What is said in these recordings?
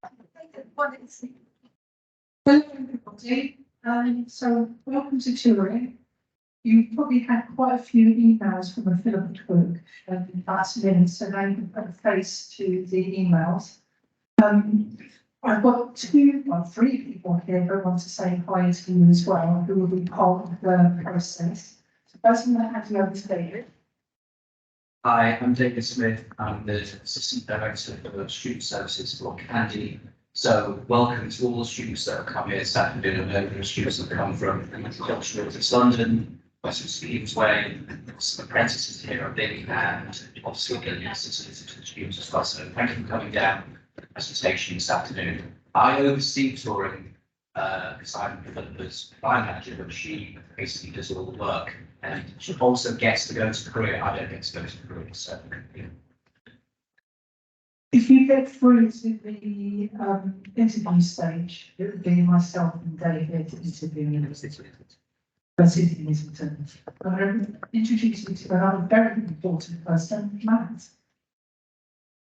Hello everybody, so welcome to touring. You've probably had quite a few emails from a filament book last minute, so now you can put a face to the emails. I've got three people here who want to say hi to you as well, who will be part of the process. So first I'm going to hand you over to David. Hi, I'm David Smith. I'm the Assistant Director for Student Services for Candy. So welcome to all the students that have come here this afternoon, and over the students that have come from Cultural East London, Western Stevens Way, some apprentices here, I think, and obviously getting assistance to the students as well. So thank you for coming down for the presentation this afternoon. I oversee touring because I'm Philippa's line manager, but she basically does all the work. And she also gets to go to Korea. I don't get to go to Korea, so yeah. If you get through to the interview stage, it would be myself and David interviewing you. I'm going to introduce you to another very important person, Matt.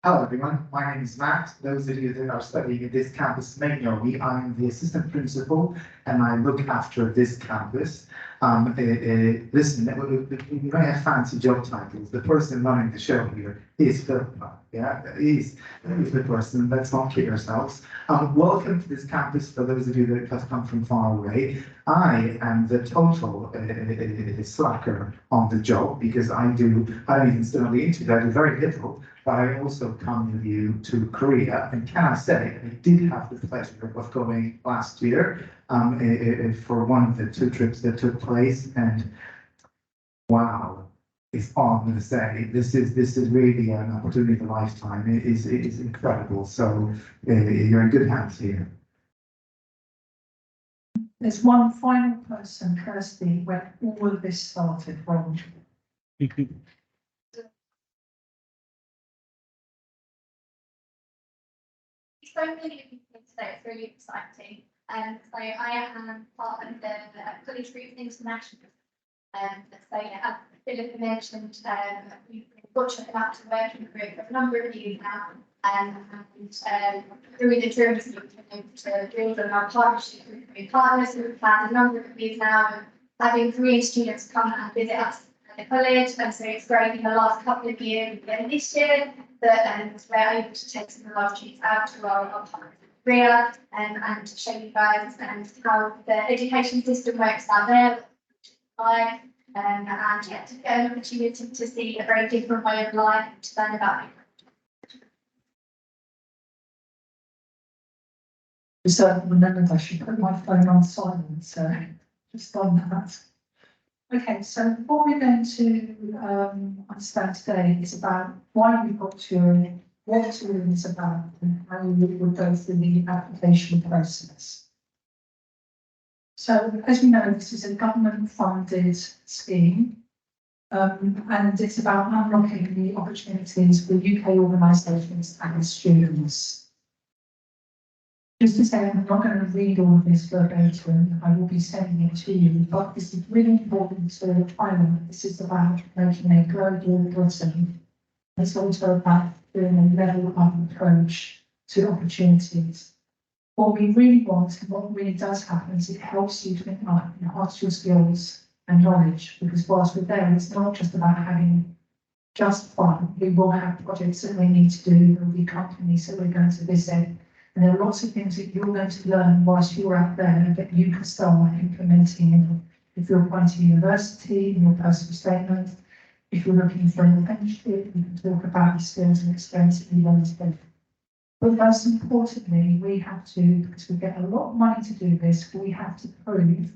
Hello everyone, my name is Matt. Those of you that are studying at this campus may know me. I'm the assistant principal and I look after this campus. Listen, we may have fancy job titles. The person running the show here is Philippa. Yeah, he's the person. Let's not kid ourselves. Welcome to this campus for those of you that have come from far away. I am the total slacker on the job because I don't even study the interview. I do very little. But I also come with you to Korea, and can I say, I did have the pleasure of going last year for one of the two trips that took place, and wow, it's all I'm going to say. This is really an opportunity of a lifetime. It is incredible. So you're in good hands here. There's one final person, Kirsty, where all of this started from. So many people today, it's really exciting. So I am part of the College Group International. So yeah, as Philippa mentioned, we've been fortunate enough to work in the group for a number of years now, and through the tourism we've been able to build on our partnership with Korean partners. We've had a number of years now of having Korean students come and visit us at the college, and so it's grown in the last couple of years and this year. And we're able to take some of our students out to our partners in Korea and to show you guys and how the education system works out there, and yeah, to get an opportunity to see a very different way of life, to learn about it. So I remembered I should put my phone on silent, so just done that. Okay, so what we're going to understand today is about why we've got touring, what touring is about, and how we will go through the application process. So, as we know, this is a government-funded scheme, and it's about unlocking the opportunities for UK organisations and students. Just to say, I'm not going to read all of this verbatim, I will be sending it to you, but this is really important to highlight. This is about making a global Britain. It's also about doing a level-up approach to opportunities. What we really want and what really does happen is it helps you to enhance your skills and knowledge, because whilst we're there, it's not just about having just fun. We will have projects that we need to do, there will be companies that we're going to visit. And there are lots of things that you're going to learn whilst you're out there that you can start implementing if you're applying to university, in your personal statement. If you're looking for an apprenticeship, you can talk about the skills and experience that you learn today. But most importantly, we have to, because we get a lot of money to do this, we have to prove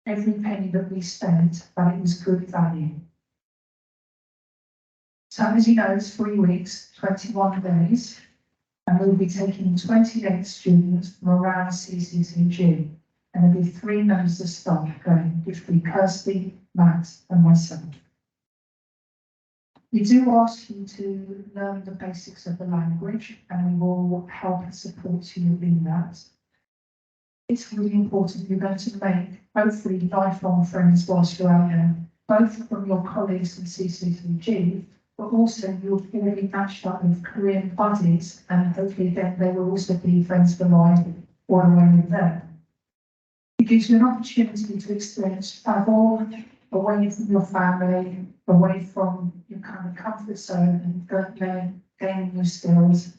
every penny that we spent that it was good value. So as you know, it's 3 weeks, 21 days. And we'll be taking 28 students from around CCCG, and there'll be 3 members of staff going, which will be Kirsty, Matt, and myself. We do ask you to learn the basics of the language, and we will help and support you in that. It's really important you're going to make, hopefully, lifelong friends whilst you're out there, both from your colleagues in CCCG, but also you'll be matched up with Korean buddies, and hopefully then they will also be friends for life all the way with them. It gives you an opportunity to experience travel away from your family, away from your kind of comfort zone, and gain new skills.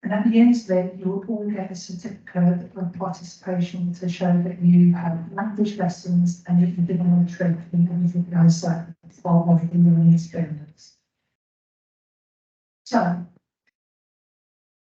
And at the end of it, you will all get a certificate of participation to show that you have language lessons and you can be on a trip and everything else that's part of the learning experience. So,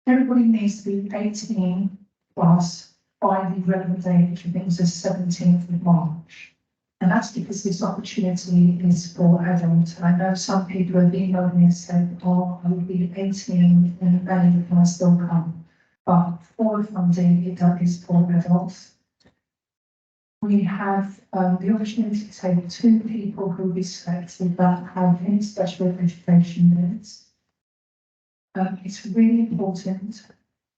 everybody needs to be 18 plus by the relevant date, which I think is the 17th of March. And that's because this opportunity is for adults. And I know some people have emailed me and said, oh, I will be 18 in May, can I still come? But for funding, it is for adults. We have the opportunity to take 2 people who will be selected that have any special education needs. It's really important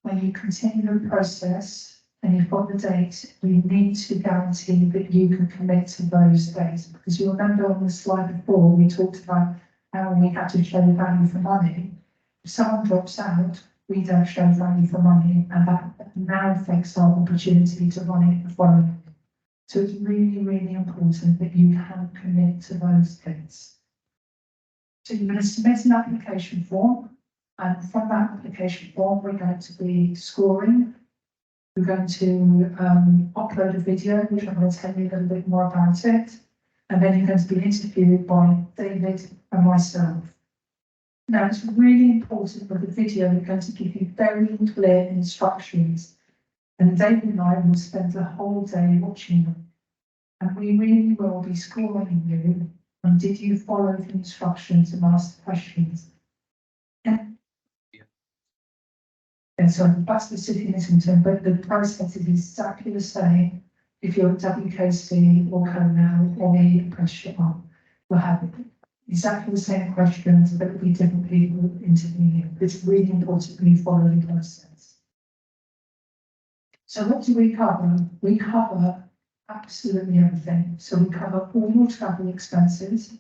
when you continue the process and you've got the dates, you need to guarantee that you can commit to those dates. Because you remember on the slide before, we talked about how we had to show value for money. If someone drops out, we don't show value for money, and that now affects our opportunity to run it the following year. So it's really, really important that you can commit to those dates. So you're going to submit an application form, and from that application form, we're going to be scoring. We're going to upload a video, which I'm going to tell you a little bit more about it. And then you're going to be interviewed by David and myself. Now, it's really important with the video, we're going to give you very clear instructions. And David and I will spend the whole day watching them. And we really will be scoring you. And did you follow the instructions and ask the questions? And so that's the city Islington, but the process is exactly the same if you're at WKC or Cornell or the apprenticeship one. We'll have exactly the same questions, but it'll be different people interviewing you. It's really important that you follow the process. So what do we cover? We cover absolutely everything. So we cover all your travel expenses,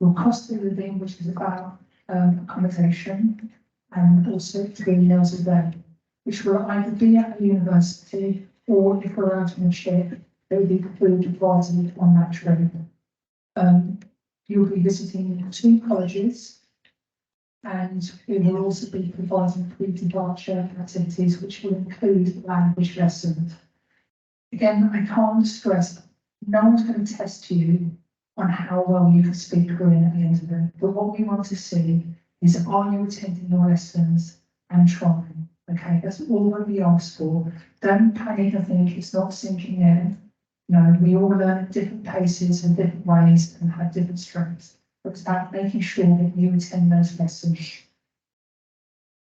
your cost of living, which is about accommodation, and also 3 meals a day, which will either be at a university or if we're out on a ship, there will be food advised on that trip. You'll be visiting 2 colleges, and we will also be providing pre-departure activities, which will include language lessons. Again, I can't stress, no one's going to test you on how well you can speak Korean at the end of it, but what we want to see is, are you attending your lessons and trying? Okay, that's all that we ask for. Don't panic and think it's not sinking in. No, we all learn at different paces and different ways and have different strengths. But it's about making sure that you attend those lessons.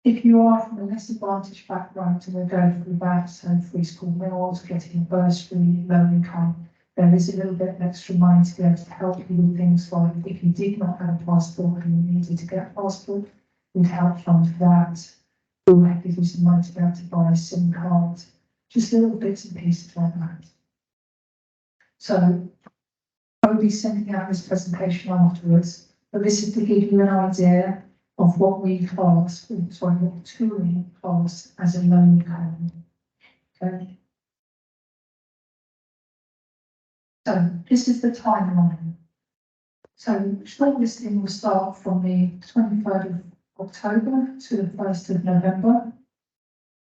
If you are from a less advantaged background and we're going through that, so free school meals, getting a bursary, low income, there is a little bit of extra money to be able to help you with things like if you did not have a passport and you needed to get a passport, we'd help fund for that. We'll give you some money to be able to buy a SIM card, just little bits and pieces like that. So I'll be sending out this presentation afterwards, but this is to give you an idea of what we class, what touring class as a low income. Okay. So this is the timeline. So shortlisting will start from the 23rd of October to the 1st of November.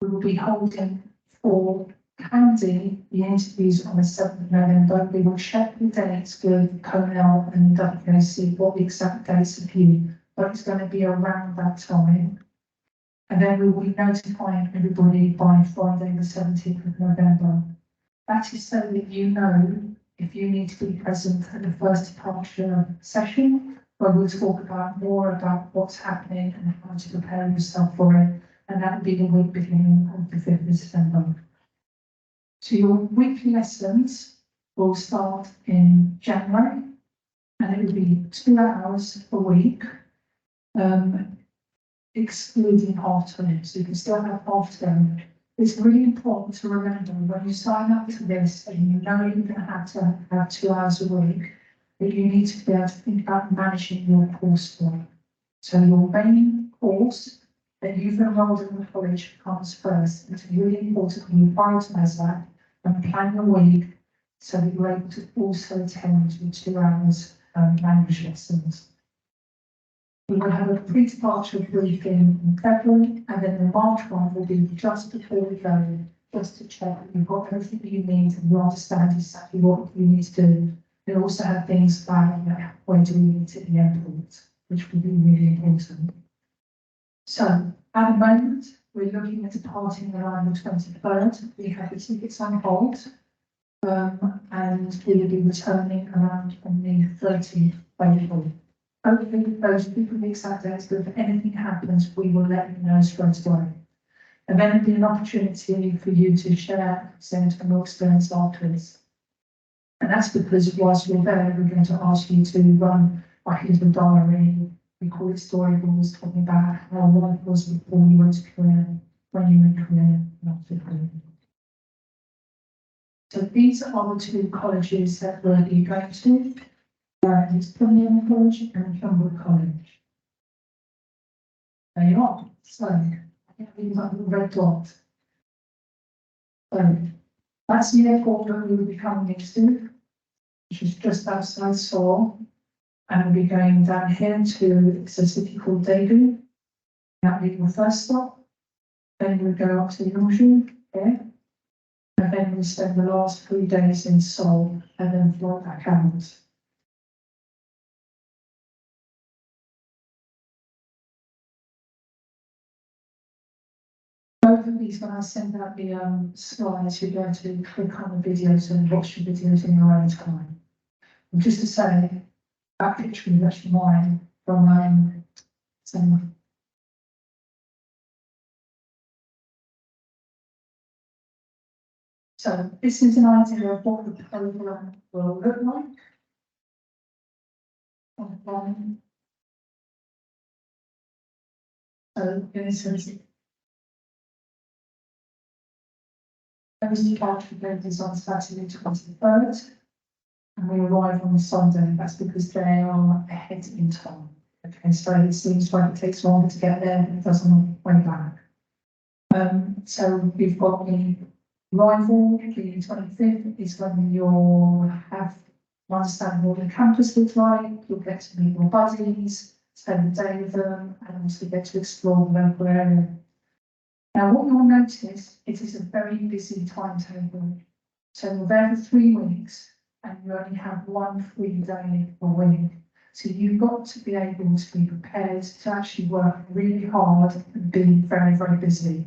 We will be holding for Candy the interviews on the 7th of November. We will check the dates with Cornell and WKC, what the exact dates of you, but it's going to be around that time. And then we will be notifying everybody by Friday the 17th of November. That is so that you know if you need to be present at the first departure session, where we'll talk about more about what's happening and how to prepare yourself for it. And that will be the week beginning of the 5th of December. So your weekly lessons will start in January, and it will be 2 hours a week, excluding half term. So you can still have half term. It's really important to remember when you sign up to this and you know you're going to have 2 hours a week, that you need to be able to think about managing your coursework. So your main course that you've enrolled in the college comes first. It's really important that you prioritise that and plan your week so that you're able to also attend your 2 hours language lessons. We will have a pre-departure briefing in February, and then the March one will be just before we go, just to check that you've got everything that you need and you understand exactly what you need to do. We'll also have things like where do we meet at the airport, which will be really important. So at the moment, we're looking at departing around the 23rd. We have the tickets on hold, and we will be returning around on the 30th of April. Hopefully, those people the exact dates, but if anything happens, we will let you know straight away. And then there'll be an opportunity for you to share from your experience afterwards. And that's because whilst you're there, we're going to ask you to run like into a diary. We call it storyboards, talking about how life was before you went to Korea, when you were in Korea, and after Korea. So these are the 2 colleges that we'll be going to. It's Premier College and Cambridge College. There you are. So, we've got the red dot. So, that's the airport that we will be coming next to, which is just outside Seoul. And we'll be going down here to a city called Daegu. That'll be the first stop. Then we'll go up to Yeongju here. And then we'll spend the last 3 days in Seoul and then fly back out. Both of these, when I send out the slides, you're going to click on the videos and watch the videos in your own time. And just to say, that picture is actually mine from some. So this is an idea of what the programme will look like. So in essence, those departure is on Saturday 23rd, and we arrive on Sunday. That's because they are ahead in time. Okay, so it seems like it takes longer to get there than it does on the way back. So we've got the arrival, the 25th is when you'll have understand what the campus looks like, you'll get to meet your buddies, spend the day with them, and also get to explore the local area. Now, what you'll notice, it is a very busy timetable. So you're there for 3 weeks, and you only have 1 free day a week. So you've got to be able to be prepared to actually work really hard and be very, very busy.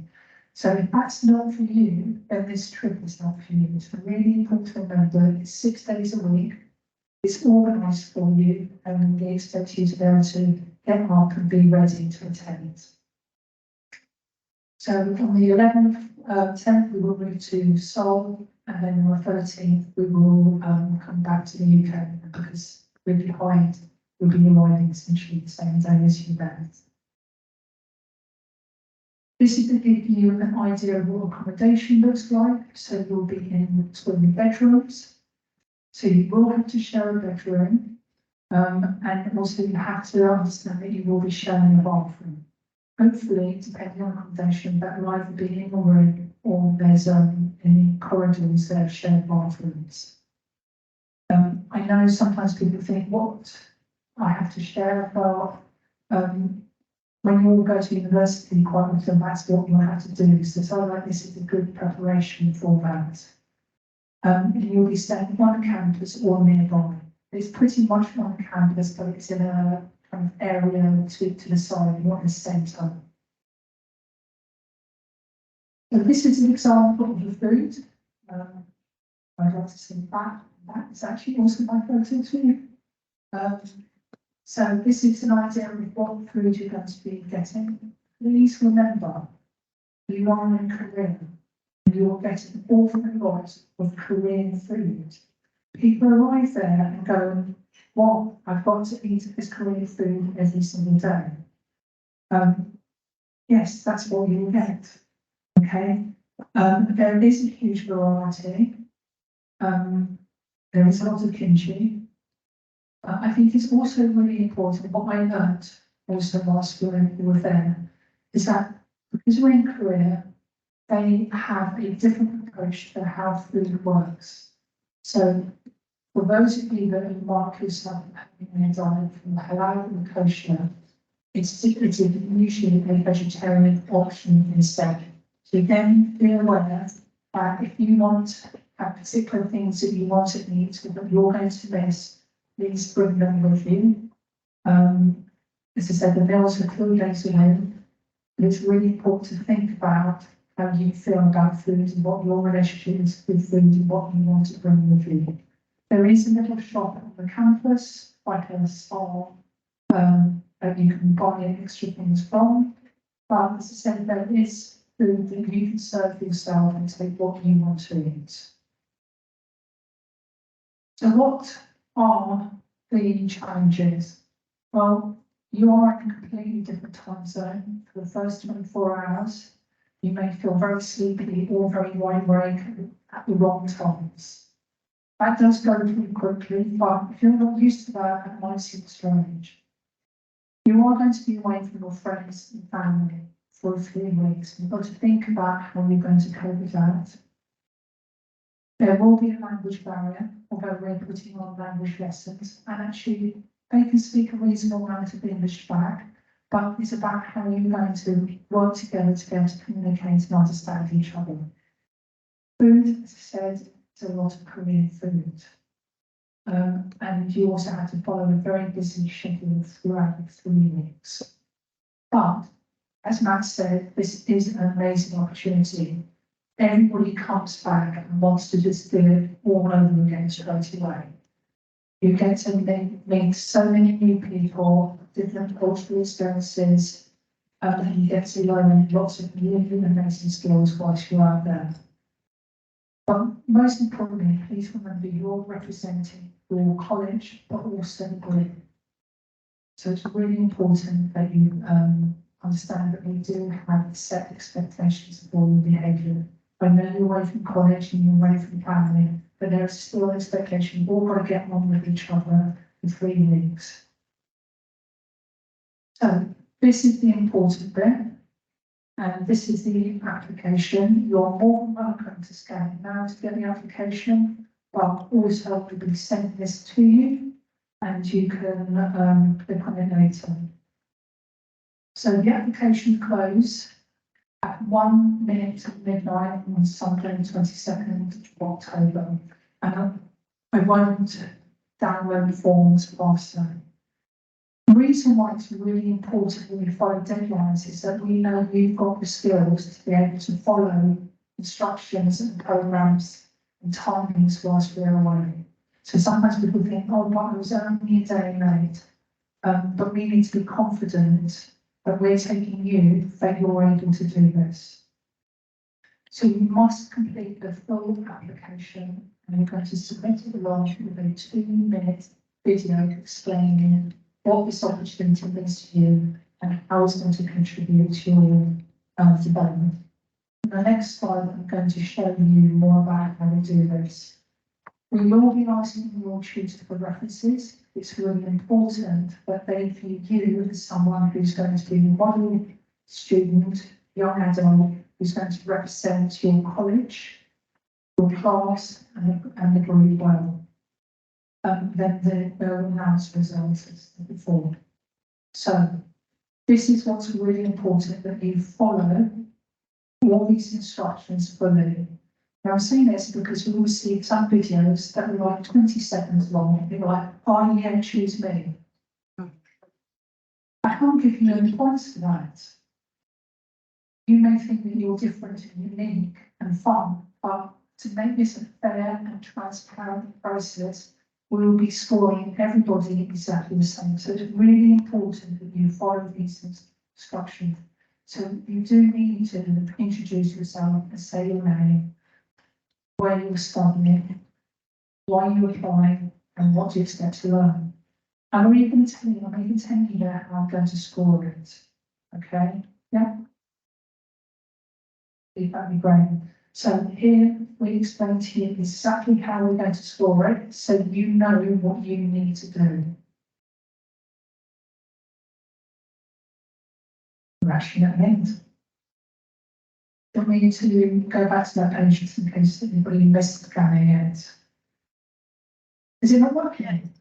So if that's not for you, then this trip is not for you. It's really important to remember it's 6 days a week. It's organised for you, and we expect you to be able to get up and be ready to attend. So on the 11th, 10th, we will move to Seoul, and then on the 13th, we will come back to the UK because we're behind. We'll be arriving essentially the same day as you left. This is to give you an idea of what accommodation looks like. So you'll be in 2 bedrooms. So you will have to share a bedroom, and also you have to understand that you will be sharing a bathroom. Hopefully, depending on accommodation, that will either be in a room or there's in corridors there are shared bathrooms. I know sometimes people think, what I have to share about when you all go to university, quite often that's what you'll have to do. So something like this is a good preparation for that. And you'll be staying on campus or nearby. It's pretty much on campus, but it's in a kind of area to the side, not in the centre. So this is an example of the food. I'd like to see that. That is actually also my photo too. So this is an idea of what food you're going to be getting. Please remember, you are in Korea. You're getting an awful lot of Korean food. People arrive there and go, well, I've got to eat this Korean food every single day. Yes, that's what you'll get. Okay. There is a huge variety. There is a lot of kimchi. I think it's also really important what I learned also whilst we're with them, is that because we're in Korea, they have a different approach to how food works. So for those of you that are mark yourself having a diet from the halal and kosher, it's usually a vegetarian option instead. So again, be aware that if you want to have particular things that you want to eat that you're going to miss, please bring them with you. As I said, the meals are 3 days a week. It's really important to think about how you feel about food and what your relationship is with food and what you want to bring with you. There is a little shop on the campus, like a stall, that you can buy extra things from. But as I said, there is food that you can serve yourself and take what you want to eat. So what are the challenges? Well, you are in a completely different time zone for the first 24 hours. You may feel very sleepy or very wide awake at the wrong times. That does go pretty quickly, but if you're not used to that, that might seem strange. You are going to be away from your friends and family for a few weeks. You've got to think about how you're going to cope with that. There will be a language barrier, although we're putting on language lessons, and actually they can speak a reasonable amount of English back, but it's about how you're going to work together to be able to communicate and understand each other. Food, as I said, is a lot of Korean food. And you also have to follow a very busy schedule throughout the 3 weeks. But, as Matt said, this is an amazing opportunity. Everybody comes back and wants to just do it all over again straight away. You get to meet so many new people, different cultural experiences, and you get to learn lots of really amazing skills whilst you're out there. But most importantly, please remember you're representing your college, but also the group. So it's really important that you understand that we do have set expectations for your behaviour. I know you're away from college and you're away from family, but there is still expectation. You've all got to get on with each other for 3 weeks. So this is the important bit. And this is the application. You're more than welcome to scan it now to get the application, but also we'll be sending this to you and you can click on it later. So the application closed at 1 minute to midnight on Sunday, 22nd of October. And I won't download the forms past that. The reason why it's really important that we follow deadlines is that we know we've got the skills to be able to follow instructions and programs and timings whilst we're away. So sometimes people think, oh, but I was only a day late. But we need to be confident that we're taking you, that you're able to do this. So you must complete the full application and you're going to submit it along with a 2-minute video explaining what this opportunity means to you and how it's going to contribute to your development. In the next slide, I'm going to show you more about how we do this. We will be asking your tutor for references. It's really important that they view you as someone who's going to be a model student, young adult, who's going to represent your college, your class, and the group well. Then they'll announce results as before. So this is what's really important, that you follow all these instructions fully. Now I'm saying this because we will see some videos that are like 20 seconds long and you're like, oh yeah, choose me. I can't give you any points for that. You may think that you're different and unique and fun, but to make this a fair and transparent process, we will be scoring everybody exactly the same. So it's really important that you follow these instructions. So you do need to introduce yourself and say your name, where you're studying, why you're applying, and what you expect to learn. I'm even telling you that how I'm going to score it. Okay? Yeah? That'd be great. So here we explain to you exactly how we're going to score it, so you know what you need to do. we're actually at the end. Do we need to go back to that page just in case anybody missed the planning yet? Is it not working?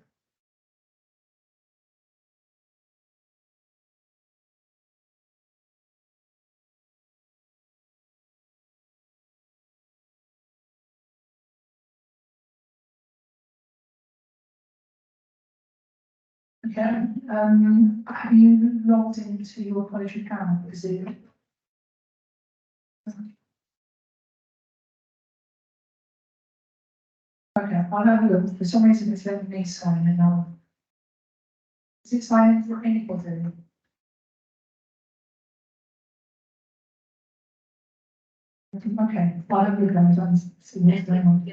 Okay, have you logged into your college account? Is it? Okay, I'll have a look. For some reason, it's letting me sign in now. Is it signing for anybody? Okay, I'll have a look at it and see what's going on.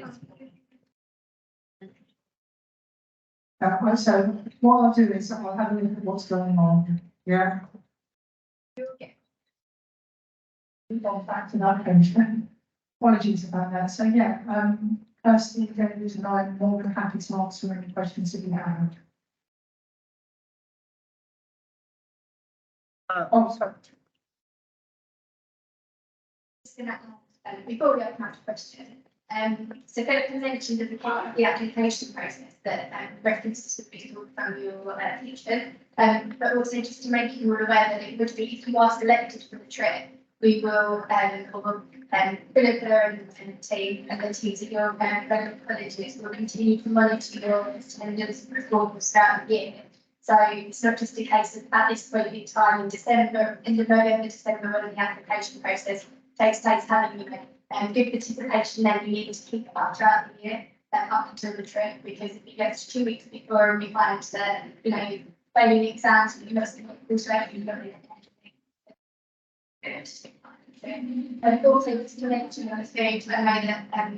So what I'll do is I'll have a look at what's going on. Yeah. Move on back to that page then. Apologies about that. So yeah, firstly, David and I are more than happy to answer any questions that you have. Oh, sorry. Before we open up to question, so Philip has mentioned as a part of the application process that references would be from your teacher, but also just to make you all aware that it would be, if you are selected for the trip, we will, Philip and the team and the teams at your relevant colleges will continue to monitor your attendance performance throughout the year. So it's not just a case of at this point in time in December, in the November, December, when the application process takes place, having you good participation then you need to keep it up throughout the year, up until the trip, because if it gets 2 weeks before and we find that, you know, failing the exams, you must also actually not really and also just to mention, I was going to, I know that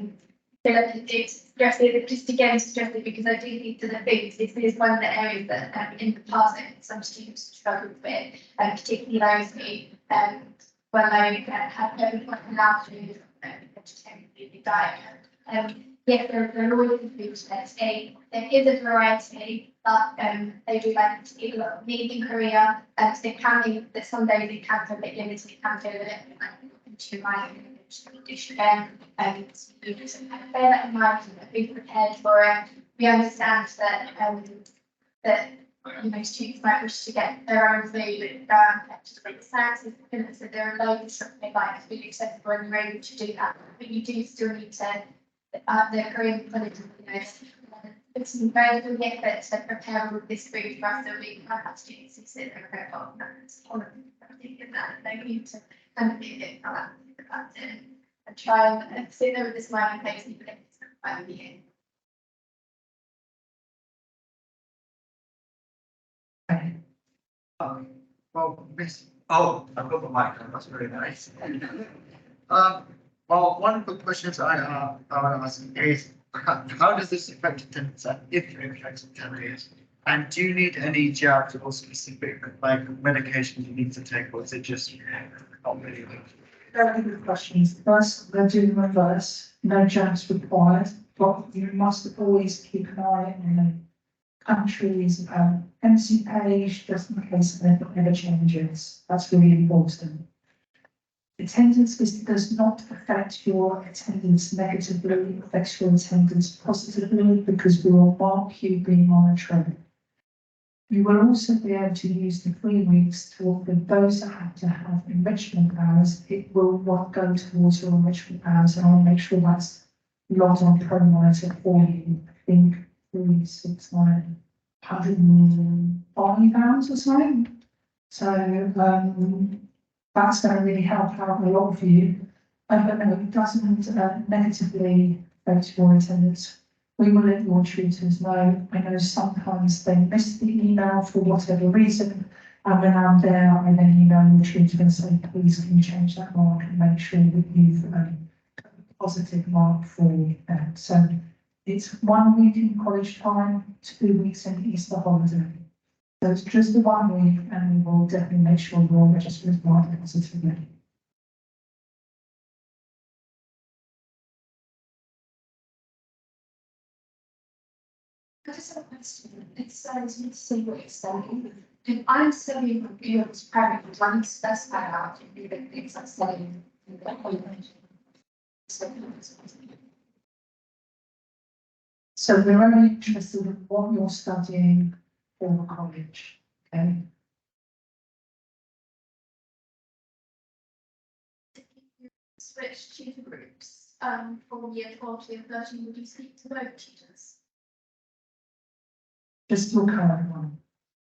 Philip did stress it, just again stress it because I do think that the things, this is one of the areas that in the past some students struggled with, particularly those who when they have no allowed to vegetarian diet. Yes, there are always foods that there is a variety, but they do like to eat a lot of meat in Korea. So it can be that some days it can be a bit limited, it can be a little bit too much dish again. So you just bear that in mind and be prepared for it. We understand that that you know students might wish to get their own food, just like snacks, so there are loads of stuff they like food accessible and you're able to do that, but you do still need to the Korean political, you know, it's some very good effort to prepare all of this food for us, so we might have students who sit there and go, oh, that's all of that, they need to kind of be a bit proactive about it and try and sit there with a smiling face and even if it's not quite here. Well, oh, I've got the mic, that's very nice. Well, one of the questions I want to ask is, how does this affect attendance, if it affects attendance? And do you need any jabs or specific like medications you need to take, or is it just not really? Very good questions. First, they're doing reverse, no jabs required, but you must always keep an eye on the country's MC page just in case anything ever changes. That's really important. Attendance does not affect your attendance negatively, it affects your attendance positively because we will mark you being on a trip. You will also be able to use the 3 weeks to offer those that have to have enrichment hours. It will go towards your enrichment hours, and I'll make sure that's logged on Pro Monitor for you. I think 3, 6, 9, £105 or something. So that's going to really help out a lot for you. But no, it doesn't negatively affect your attendance. We will let your tutors know. I know sometimes they miss the email for whatever reason, and when I'm there, I then email your tutor and say, please can you change that mark and make sure that you've a positive mark for that. So it's 1 week in college time, 2 weeks in Easter holiday. So it's just the 1 week, and we will definitely make sure you're registered as marked positively. I just have a question. It sounds to see what you're saying. If I'm studying for fields parent, do I need to specify out in the things I'm studying in the qualification? So we're only interested in what you're studying for college, okay? Switch tutor groups, from year 12 to year 13, would you speak to both tutors? Just your current one,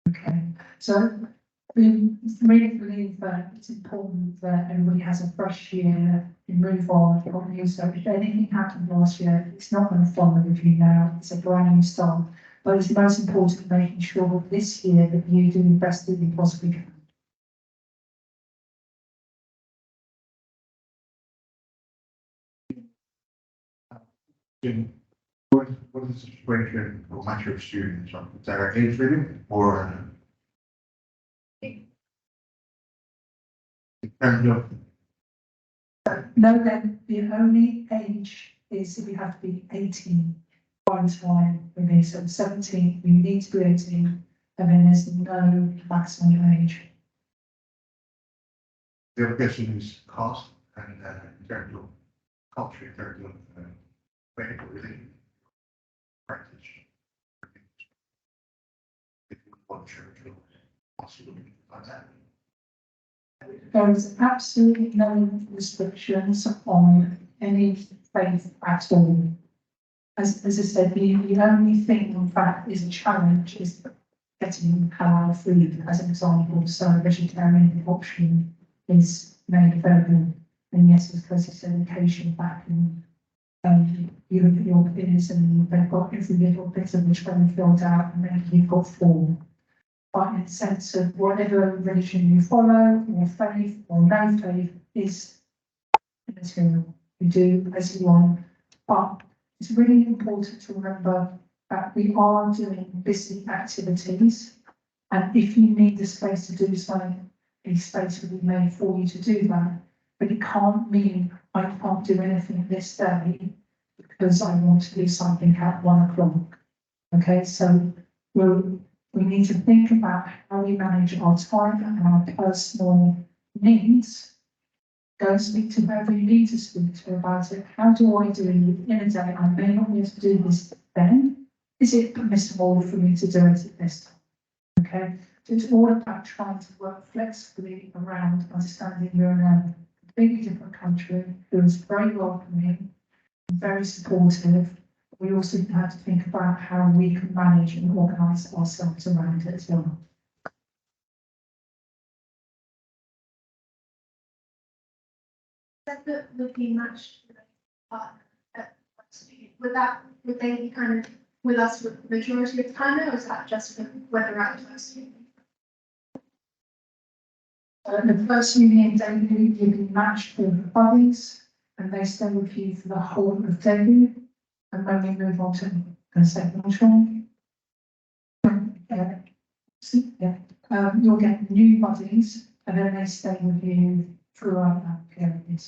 okay? So we really believe that it's important that everybody has a fresh year, you move on, you've got new, so if anything happened last year, it's not going to follow with you now, it's a brand new start. But it's most important making sure this year that you do the best that you possibly can. Jim, what is the situation for mature students? Is there an age limit or? In terms of, No, then the only age is that you have to be 18 by the time we need, so 17, you need to be 18, and then there's no maximum age. the other question is cost and in terms of culture, in terms of medical religion, practice. If you want church or possibly like that. There is absolutely no restrictions on any faith at all. As I said, the only thing, in fact, is a challenge is getting halal food, as an example. So a vegetarian option is made available. And yes, because it's education back in you look at your peers and they've got every little bit of the training filled out, and then you've got 4. But in the sense of whatever religion you follow, or faith, or no faith, is immaterial. You do as you want. But it's really important to remember that we are doing busy activities, and if you need the space to do so, a space will be made for you to do that. But it can't mean I can't do anything this day because I want to do something at 1 o'clock. Okay, so we need to think about how we manage our time and our personal needs. Go and speak to whoever you need to speak to about it. How do I do it in a day? I may not be able to do this then. Is it permissible for me to do it at this time? Okay, so it's all about trying to work flexibly around understanding you're in a completely different country who is very welcoming, very supportive. We also have to think about how we can manage and organise ourselves around it as well. That would be matched with a partner at university. Would they be kind of with us for the majority of the time, or is that just when we're at university? The first union debut, you'll be matched with buddies, and they stay with you for the whole of debut, and then we move on to the second train. You'll get new buddies, and then they stay with you throughout that period.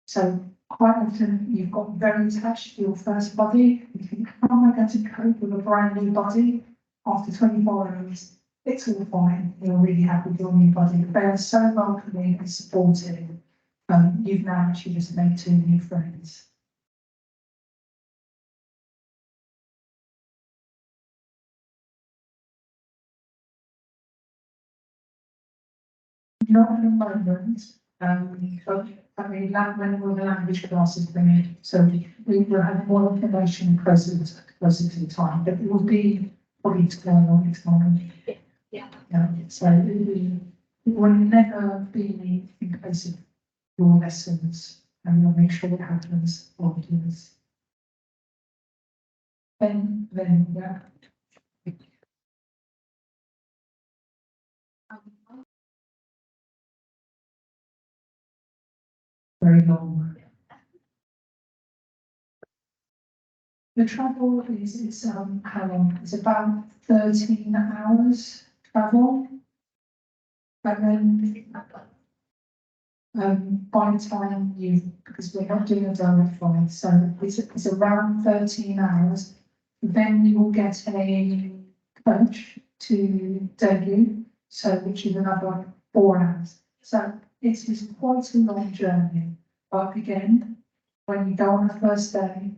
So quite often you've got very attached to your first buddy. You think, how am I going to cope with a brand new buddy? After 24 hours, it's all fine. You're really happy with your new buddy. They are so welcoming and supportive. You've now actually just made 2 new friends. Not at the moment, but I mean, when all the language classes bring in, so we will have more information closer to the time, but it will be probably tomorrow next morning. Yeah. So it will never be in place of your lessons, and we'll make sure it happens afterwards. Then, yeah. Very long. The travel is how long? It's about 13 hours travel. And then by the time because we're not doing a direct flight, so it's around 13 hours. Then you will get a coach to Daegu. so which is another 4 hours. So it is quite a long journey, but again, when you go on the first day,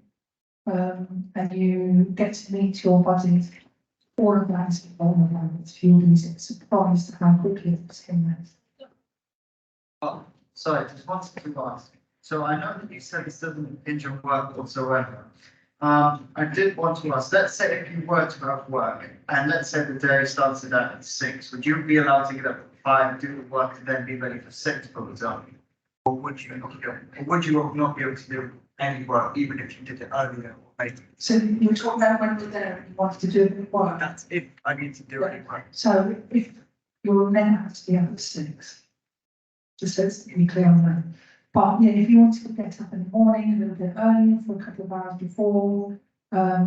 and you get to meet your buddy, all of that is involved. You'll be surprised at how quickly it's in there. Oh, sorry, just wanted to ask. So I know that you said this doesn't hinder work whatsoever. I did want to ask, let's say if you were to have work, and let's say the day started at 6, would you be allowed to get up at 5, do the work, and then be ready for 6, for example? Or would you not be, or would you not be able to do any work, even if you did it earlier or later? So you were talking about when we're there and you wanted to do a bit of work. That's if I need to do any work. So if you're meant to be up at 6, just so it's to be clear on that. But yeah, if you wanted to get up in the morning a little bit earlier for a couple of hours before,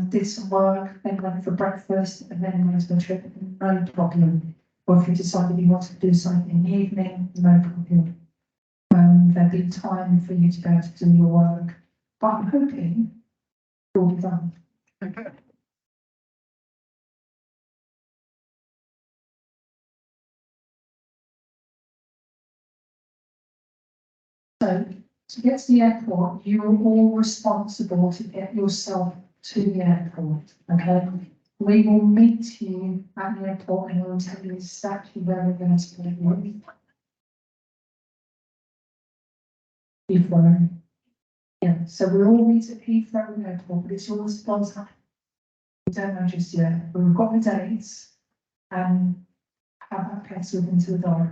did some work, then went for breakfast and then went to the trip, no problem. Or if you decided you wanted to do something in the evening, no problem. There'd be time for you to be able to do your work. But I'm hoping it'll be done. Okay. So to get to the airport, you're all responsible to get yourself to the airport, okay? We will meet you at the airport and we'll tell you exactly where we're going to put you. Heathrow. Yeah, so we're all meet at Heathrow Airport, but it's all sponsored. We don't know just yet, but we've got the dates and have that penciled into the diary.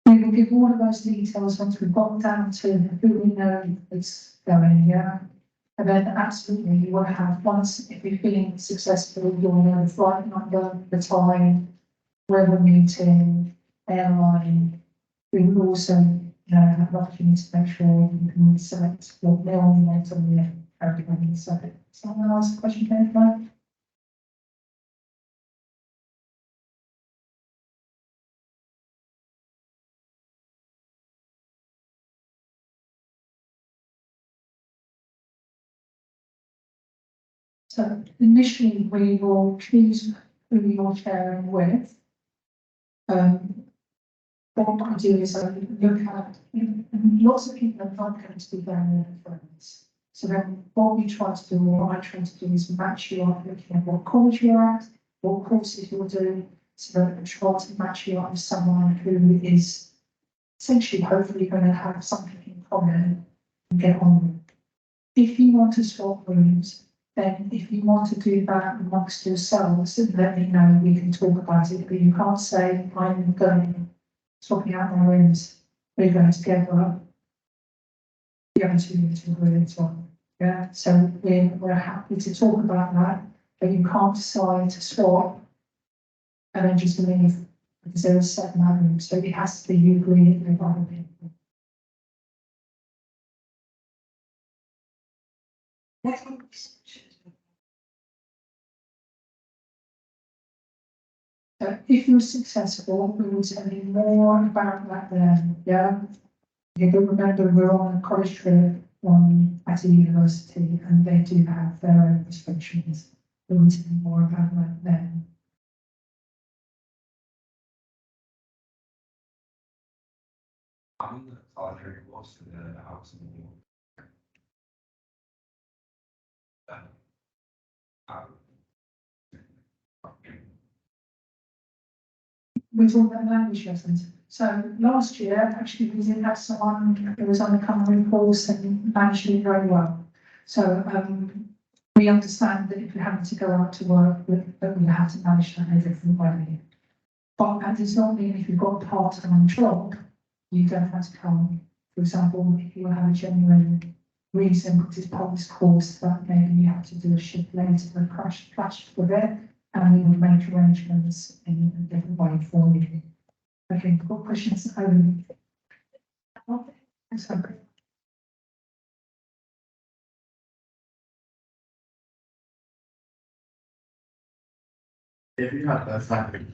We will give all of those details once we've got down to who we know is going, yeah? And then absolutely you will have, once if you're feeling successful, you'll know the flight number, the time, where we're meeting, airline. We will also have the opportunity to make sure you can select what meal you want on the airplane. So someone ask a question, anyone? So initially we will choose who you're sharing with. What I do is I look at, lots of people are not going to be very friends. So then what we try to do, or what I try to do is match you up, looking at what college you're at, what courses you're doing, so that I try to match you up with someone who is essentially hopefully going to have something in common and get on with. If you want to swap rooms, then if you want to do that amongst yourselves, let me know, we can talk about it, but you can't say, I'm going swapping out my rooms, we're going together. The other two need to agree as well. Yeah, so we're happy to talk about that, but you can't decide to swap and then just leave because there are 7 rooms, so it has to be you agreeing with other people. So if you're successful, we will tell you more about that then, yeah? You can remember we're on a college trip at a university and they do have their own restrictions. We will tell you more about that then. I'm the college was to the house in New York. We're talking about language lessons. So last year, actually, we did have someone who was on the culinary course and managed it very well. So we understand that if you're having to go out to work, that we have to manage that in a different way. But that does not mean if you've got a part-time job, you don't have to come. For example, if you have a genuine reason, because it's part of this course, that maybe you have to do a shift later and clash with it, and we would make arrangements in a different way for you. Okay, got questions? Sorry. If you had that happened.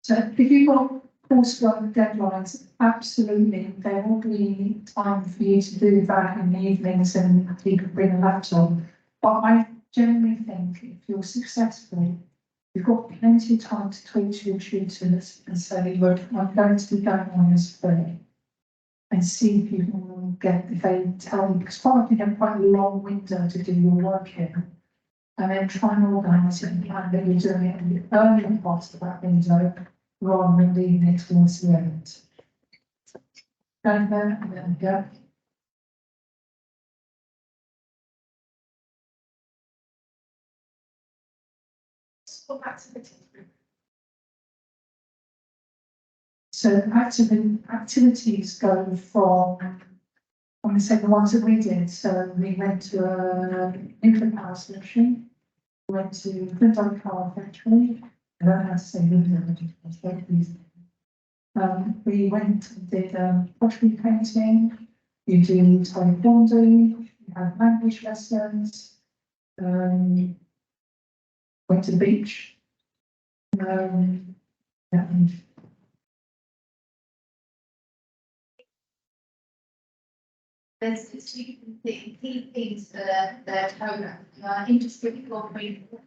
So if you've got coursework deadlines, absolutely, there will be time for you to do that in the evenings and you can bring a laptop. But I generally think if you're successful, you've got plenty of time to talk to your tutors and say, look, I'm going to be going on this free. And see if you can get, if they tell you, because probably you have quite a long window to do your work in. And then try and organise it and plan that you're doing it in the early parts of that window rather than leaving it towards the end. Going there, and then go. What activities? So activities go from, I'm going to say the ones that we did. So we went to a nuclear power station, we went to the car factory. I don't know how to say nuclear, we went and did pottery painting, you do taekwondo, you have language lessons, went to the beach. Yeah, There's two key things for the program. Industry 4.0,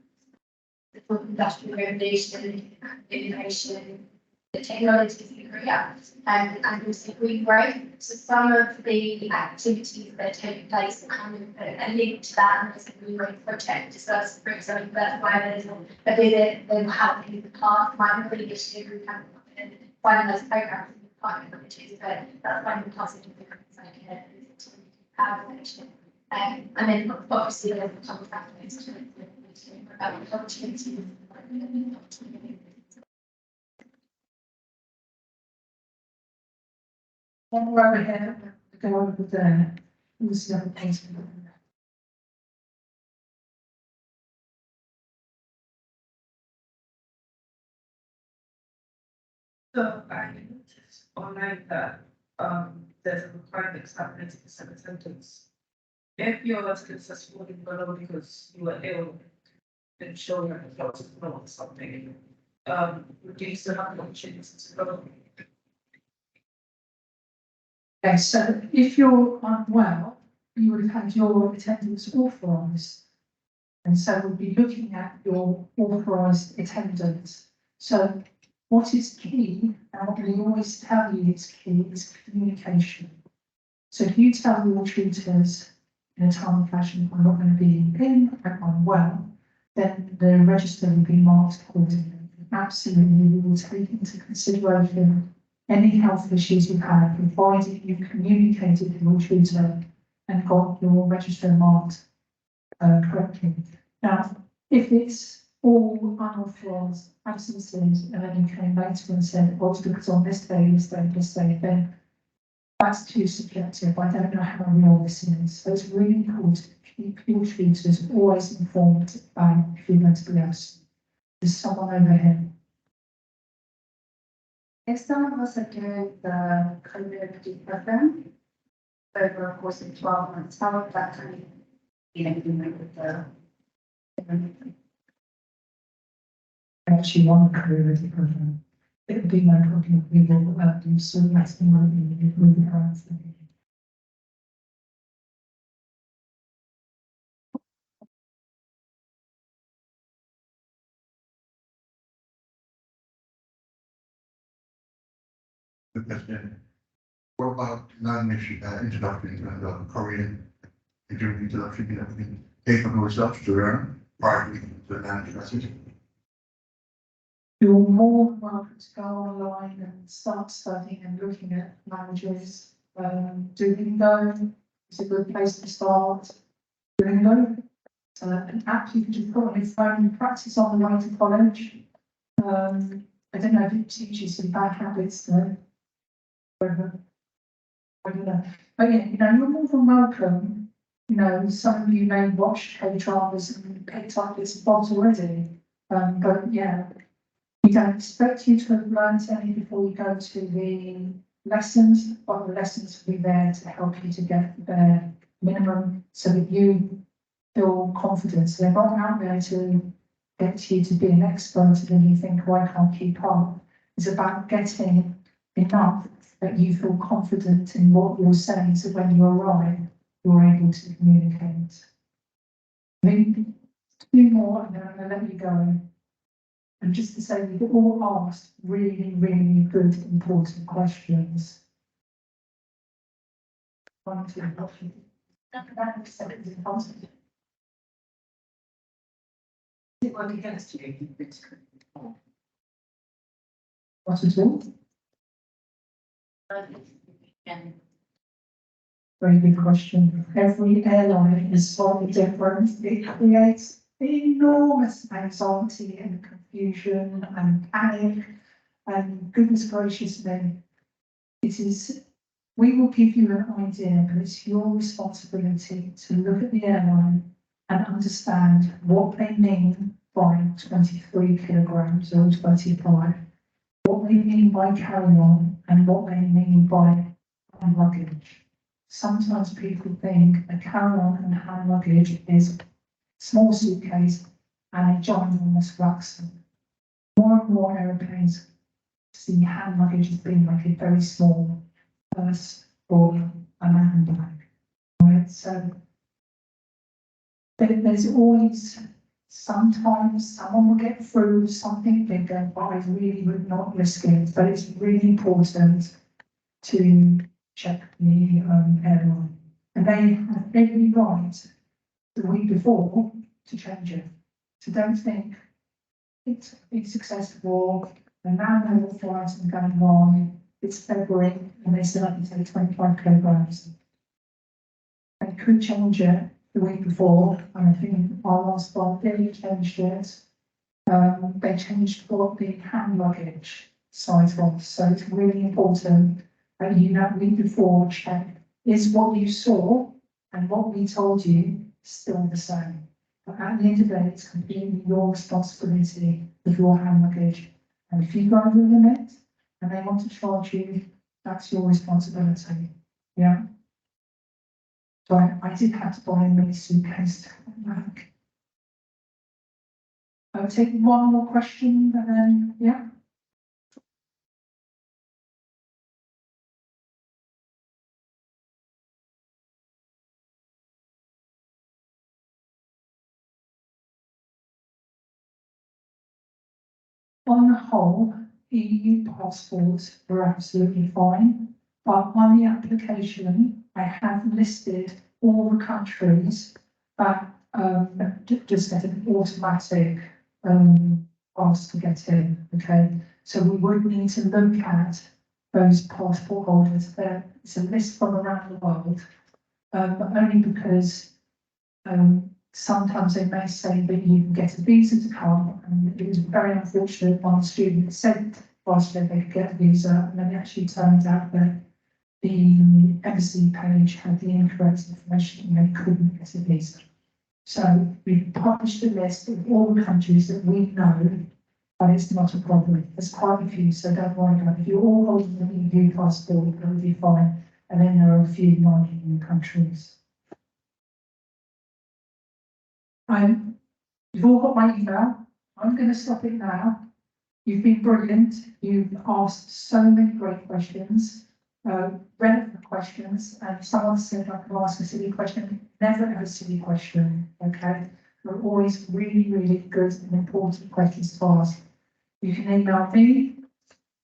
the fourth industrial revolution, innovation, the technologies in Korea, and also green growth. So some of the activities that take place and a link to that as a green growth project is first, for example, that's why there's a visit, they will have in the past, might be this year, we have one of those programs in the partner committees, but that's one of the positive things like power station. And then obviously there's a contract about opportunities. one more over here, go over there, who's the other place? So I noticed online that there's a requirement to have 90% attendance. If you're not successful in Ghana because you were ill and showing that you felt or something, do you still have the opportunity to go? Okay, so if you're unwell, you would have had your attendance authorised. And so we'll be looking at your authorised attendance. So what is key, and what we always tell you is key, is communication. So if you tell your tutors in a timely fashion, I'm not going to be in, I'm unwell, then the register will be marked accordingly. Absolutely, we will take into consideration any health issues you have, provided you've communicated with your tutor and got your register marked correctly. Now, if it's all unauthorised absences and then you came later and said, well, it's because on this day, then that's too subjective. I don't know how real this is. So it's really important to keep your tutors always informed if you're going to be absent. There's someone over here. If some of us are doing the community program over a course of 12 months, how would that kind of be implemented with the? Actually, on the career program, it would be no problem. We will do some maximum improvement around. The question, what about language introduction and Korean during introduction and everything? Pay for yourself to learn privately to language lessons. You're more than welcome to go online and start studying and looking at languages. Duolingo is a good place to start. Duolingo, an app you can just put on your phone and practice on the way to college. I don't know if it teaches some bad habits though. I don't know. But yeah, you're more than welcome. Some of you may watch K-dramas and picked up bits and bobs already. But yeah, we don't expect you to have learned any before you go to the lessons, but the lessons will be there to help you to get the minimum so that you feel confident. So they're not out there to get you to be an expert and then you think, oh, I can't keep up. It's about getting enough that you feel confident in what you're saying, so when you arrive, you're able to communicate. Maybe two more, and then I'm going to let you go. And just to say, we've all asked really, really good, important questions. One, two, three. That makes sense. It work against you. What at all? Very good question. Every airline is slightly different. It creates enormous anxiety and confusion and panic. And goodness gracious me, it is, we will give you an idea, but it's your responsibility to look at the airline and understand what they mean by 23 kilograms or 25, what they mean by carry-on and what they mean by hand luggage. Sometimes people think a carry-on and hand luggage is a small suitcase and a ginormous rucksack. More and more aeroplanes see hand luggage as being like a very small purse or a handbag. Right? So there's always, sometimes someone will get through something bigger, but I really would not risk it. But it's really important to check the airline. And they have every right the week before to change it. So don't think it's accessible, and now know what flights are going on, it's February, and they still have to take 25 kilograms. They could change it the week before, and I think our last flight, they changed it. They changed what the hand luggage size was, so it's really important that you know the week before check, is what you saw and what we told you still the same. But at the end of the day, it's completely your responsibility with your hand luggage. And if you go over the limit and they want to charge you, that's your responsibility. Yeah. So I did have to buy a mini suitcase to come back. I'll take one more question and then, yeah. On the whole, EU passports are absolutely fine, but on the application, I have listed all the countries that just get an automatic pass to get in. Okay, so we would need to look at those passport holders. It's a list from around the world, but only because sometimes they may say that you can get a visa to come, and it was very unfortunate. One student said last year they could get a visa, and then it actually turned out that the embassy page had the incorrect information and they couldn't get a visa. So we've published a list of all the countries that we know, but it's not a problem. There's quite a few, so don't worry about it. If you're all holding an EU passport, that will be fine. And then there are a few non-EU countries. You've all got my email. I'm going to stop it now. You've been brilliant. You've asked so many great questions, relevant questions, and someone said I can ask a silly question. Never have a silly question, okay? They're always really, really good and important questions to ask. You can email me.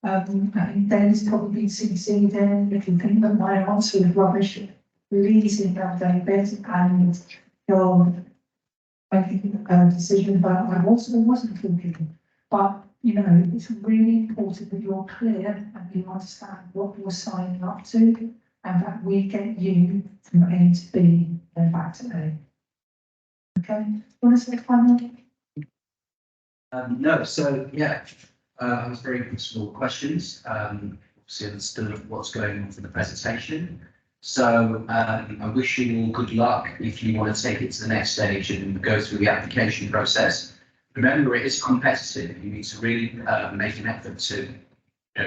I think David's probably been CC'd in. If you think that my answer is rubbish, please email David and he'll making a decision about I was or wasn't talking. But you know, it's really important that you're clear and you understand what you're signing up to, and that we get you from A to B and back to A. Okay, want to say final? No, so yeah, I was very useful questions. Obviously understood what's going on for the presentation. So I wish you all good luck if you want to take it to the next stage and go through the application process. Remember, it is competitive. You need to really make an effort to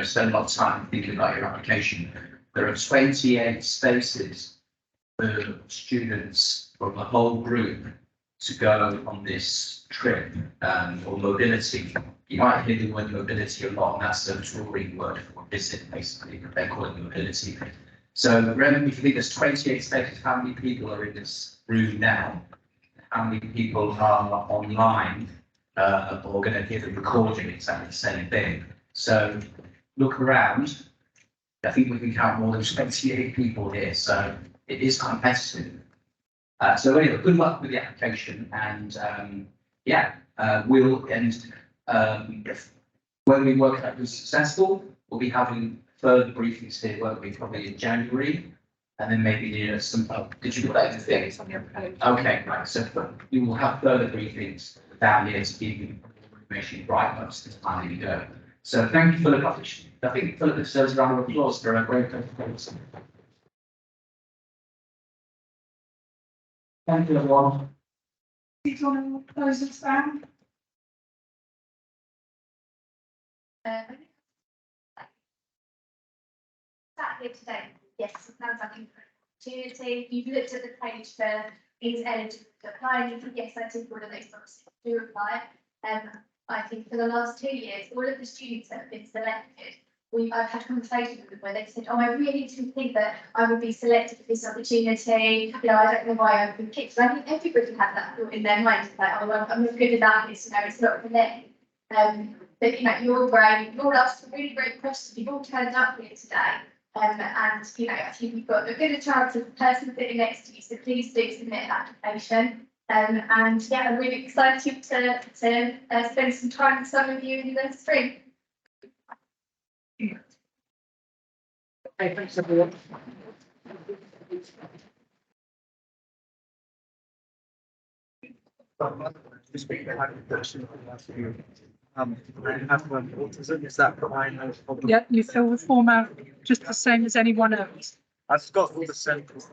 spend a lot of time thinking about your application. There are 28 spaces for students from the whole group to go on this trip or mobility. You might hear the word mobility a lot, and that's a touring word for visit, basically, but they call it mobility. So remember, if you think there's 28 spaces, how many people are in this room now? How many people are online or going to hear the recording exactly the same thing? So look around. I think we can count more than 28 people here, so it is competitive. So anyway, good luck with the application, and we'll end. When we work out who's successful, we'll be having further briefings here, won't we? Probably in January, and then maybe some. Did you put that in the thing? Okay, right. So you will have further briefings down here to give you information right most of the time you go. So thank you, Philip. I think Philip deserves a round of applause for a great performance. Thank you, everyone. Do you want to close this down? Sat here today, yes, it sounds like an opportunity. You've looked at the page for is eligible to apply, and you think, yes, I think all of those obviously do apply. I think for the last 2 years, all of the students that have been selected, I've had conversations with them where they said, oh, I really didn't think that I would be selected for this opportunity. You know, I don't know why I've been picked. So I think everybody had that thought in their mind, like, oh, well, I'm as good as that, it's, you know, it's not for them. But you know, you're great. You've all asked some really great questions. You've all turned up here today. And you know, I think you've got a good chance of the person sitting next to you. So please do submit an application. And yeah, I'm really excited to spend some time with some of you in the spring. Okay, thanks everyone. To speak behind the person who asked you, I have autism, is that fine? No problem? Yeah, you fill the form out just the same as anyone else. I've got all the centers.